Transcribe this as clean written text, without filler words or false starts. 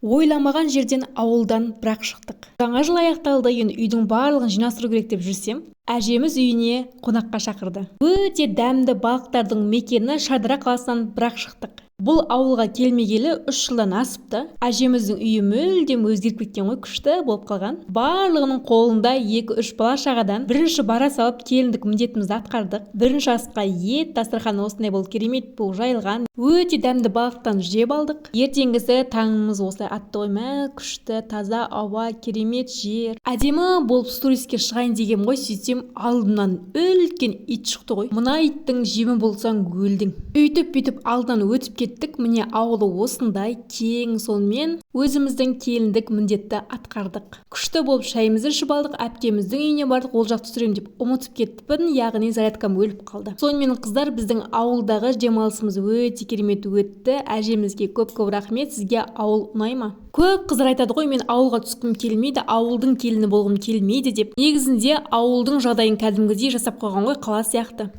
Ойламаған жерден ауылдан бірақ шықтық. Жаңа жыл аяқталды, енді үйдің барлығын жинастыру керек деп жүрсем, әжеміз үйіне қонаққа шақырды. Өте дәмді балықтардың мекені Шардара қаласынан бірақ шықтық. Бұл ауылға келмегелі 3 жылдан асыпты. Әжеміздің үйі мүлдем өзгеріп кеткен ғой, күшті болып қалған. Барлығының қолында 2-3 бала шағадан бірінші бара салып келіндік міндетімізді атқардық. Бірінші асқа ет, дастархан осындай болып керемет болып жайылған. Өте дәмді балықтан жеп алдық. Ертеңгісі таңымыз осылай атты ғой, мә күшті, таза ауа, керемет жер. Әдемі болып туристке шығайын деген ғой, сөйтсем алдымнан үлкен ит шықты ғой. Мына иттің жемі болсаң өлдің. Бүйтіп алдынан өтіп кеттік. Міне ауылы осындай кең, сонымен өзіміздің келіндік міндетті атқардық. Күшті болып шайымызды ішіп алдық. Әпкеміздің үйіне бардық, ол жақты түсірем деп ұмытып кеттіппін, яғни зарядкам өліп қалды. Сонымен қыздар, біздің ауылдағы демалысымыз өте керемет өтті. Әжемізге көп рахмет. Сізге ауыл ұнай ма? Көп қыздар айтады ғой, мен ауылға түскім келмейді, ауылдың келіні болғым келмейді деп. Негізінде ауылдың жағдайын кәдімгідей жасап қойған ғой, қала сияқты.